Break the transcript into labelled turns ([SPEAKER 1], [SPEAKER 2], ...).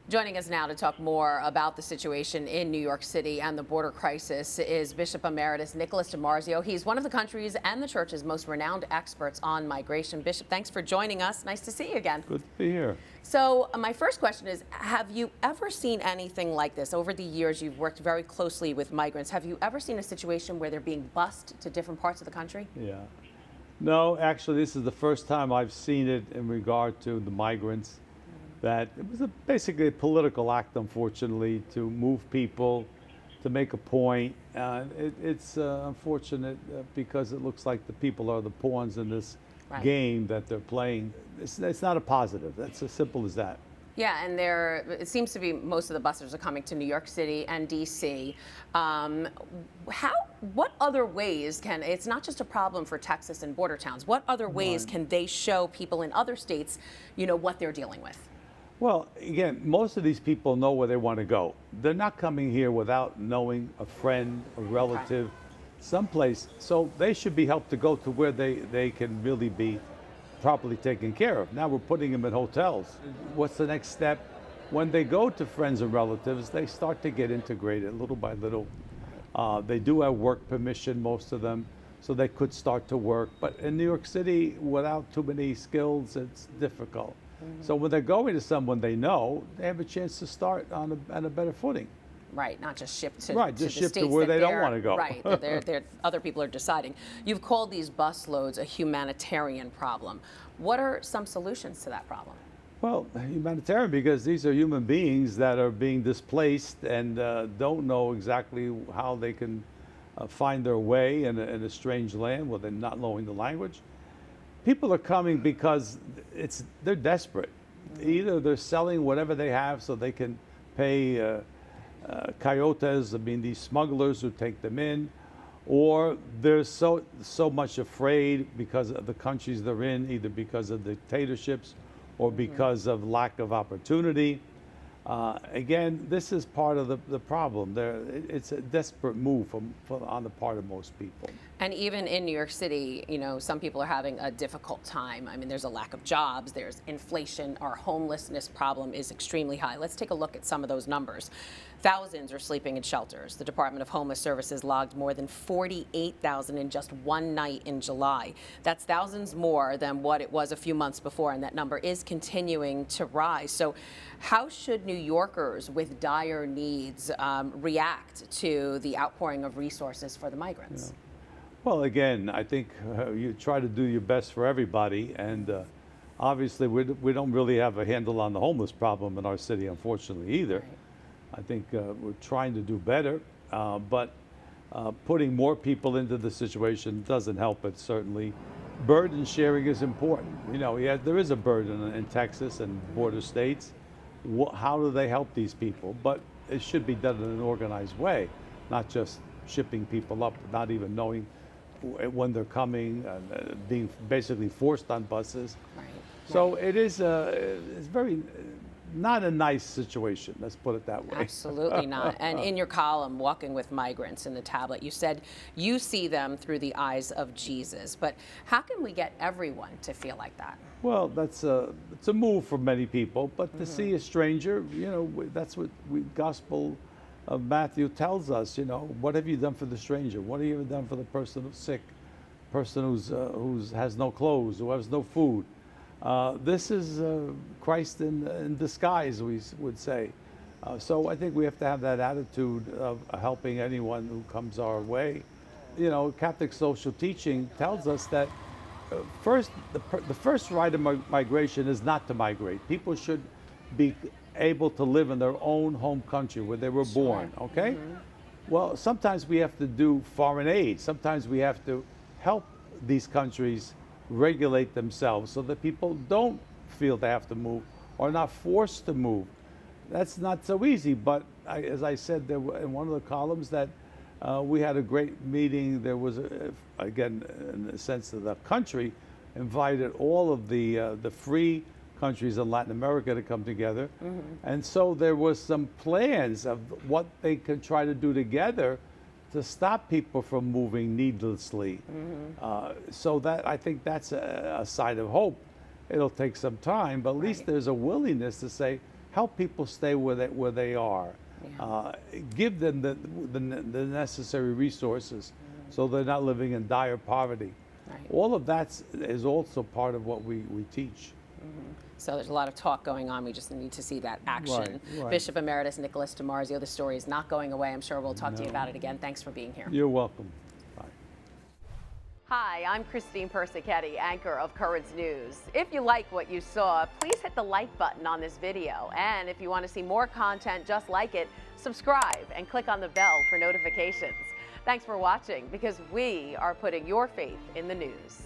[SPEAKER 1] Joining us now to talk more about the situation in New York City and the border crisis is Bishop Emeritus Nicholas DiMarzio. He's one of the country's and the church's most renowned experts on migration. Bishop, thanks for joining us. Nice to see you again.
[SPEAKER 2] Good to be here.
[SPEAKER 1] So my first question is, have you ever seen anything like this? Over the years, you've worked very closely with migrants. Have you ever seen a situation where they're being bused to different parts of the country?
[SPEAKER 2] Yeah. No, actually, this is the first time I've seen it in regard to the migrants. That it was basically a political act, unfortunately, to move people, to make a point. It's unfortunate because it looks like the people are the pawns in this game that they're playing. It's not a positive. That's as simple as that.
[SPEAKER 1] Yeah, and it seems to be most of the buses are coming to New York City and D.C. What other ways it's not just a problem for Texas and border towns, what other ways can they show people in other states, what they're dealing with?
[SPEAKER 2] Well, again, most of these people know where they want to go. They're not coming here without knowing a friend, a relative, someplace. So they should be helped to go to where they can really be properly taken care of. Now we're putting them in hotels. What's the next step? When they go to friends and relatives, they start to get integrated little by little. They do have work permission, most of them, so they could start to work. But in New York City, without too many skills, it's difficult. So when they're going to someone they know, they have a chance to start on a better footing.
[SPEAKER 1] Right, not just shipped to
[SPEAKER 2] just
[SPEAKER 1] the
[SPEAKER 2] shipped
[SPEAKER 1] states
[SPEAKER 2] to where
[SPEAKER 1] that
[SPEAKER 2] they don't want to go.
[SPEAKER 1] Right, other people are deciding. You've called these bus loads a humanitarian problem. What are some solutions to that problem?
[SPEAKER 2] Well, humanitarian, because these are human beings that are being displaced and don't know exactly how they can find their way in a strange land where they're not knowing the language. People are coming because they're desperate. Either they're selling whatever they have so they can pay coyotes, these smugglers who take them in, or they're so much afraid because of the countries they're in, either because of dictatorships or because of lack of opportunity. Again, this is part of the problem. It's a desperate move on the part of most people.
[SPEAKER 1] And even in New York City, some people are having a difficult time. I mean, there's a lack of jobs, there's inflation, our homelessness problem is extremely high. Let's take a look at some of those numbers. Thousands are sleeping in shelters. The Department of Homeless Services logged more than 48,000 in just one night in July. That's thousands more than what it was a few months before, and that number is continuing to rise. So how should New Yorkers with dire needs react to the outpouring of resources for the migrants?
[SPEAKER 2] Yeah. Well, again, I think you try to do your best for everybody, and obviously we don't really have a handle on the homeless problem in our city, unfortunately, either.
[SPEAKER 1] Right.
[SPEAKER 2] I think we're trying to do better, but putting more people into the situation doesn't help it, certainly. Burden sharing is important. There is a burden in Texas and border states. How do they help these people? But it should be done in an organized way, not just shipping people up, not even knowing when they're coming, being basically forced on buses.
[SPEAKER 1] Right.
[SPEAKER 2] So it is it's very not a nice situation, let's put it that way.
[SPEAKER 1] Absolutely not. And in your column, Walking with Migrants, in the tablet, you said you see them through the eyes of Jesus. But how can we get everyone to feel like that?
[SPEAKER 2] Well, it's a move for many people, but to see a stranger, that's what Gospel of Matthew tells us. What have you done for the stranger? What have you done for the person who's sick, person who has no clothes, who has no food? This is Christ in disguise, we would say. So I think we have to have that attitude of helping anyone who comes our way. Catholic social teaching tells us that the first right of migration is not to migrate. People should be able to live in their own home country where they were born, okay? Well, sometimes we have to do foreign aid. Sometimes we have to help these countries regulate themselves so that people don't feel they have to move or not forced to move. That's not so easy, but as I said in one of the columns that we had a great meeting. There was, again, in the sense of the country, invited all of the free countries in Latin America to come together. And so there was some plans of what they could try to do together to stop people from moving needlessly. So that, I think that's a sign of hope. It'll take some time, but at least there's a willingness to say, help people stay where they are.
[SPEAKER 1] Yeah.
[SPEAKER 2] Give them the necessary resources so they're not living in dire poverty.
[SPEAKER 1] Right.
[SPEAKER 2] All of that is also part of what we teach.
[SPEAKER 1] So there's a lot of talk going on. We just need to see that action.
[SPEAKER 2] Right.
[SPEAKER 1] Bishop Emeritus Nicholas DiMarzio, the story is not going away. I'm sure we'll talk to you about it again. Thanks for being here.
[SPEAKER 2] You're welcome. Bye.
[SPEAKER 1] Hi, I'm Christine Persichetti, anchor of Currents News. If you like what you saw, please hit the like button on this video. And if you want to see more content just like it, subscribe and click on the bell for notifications. Thanks for watching, because we are putting your faith in the news.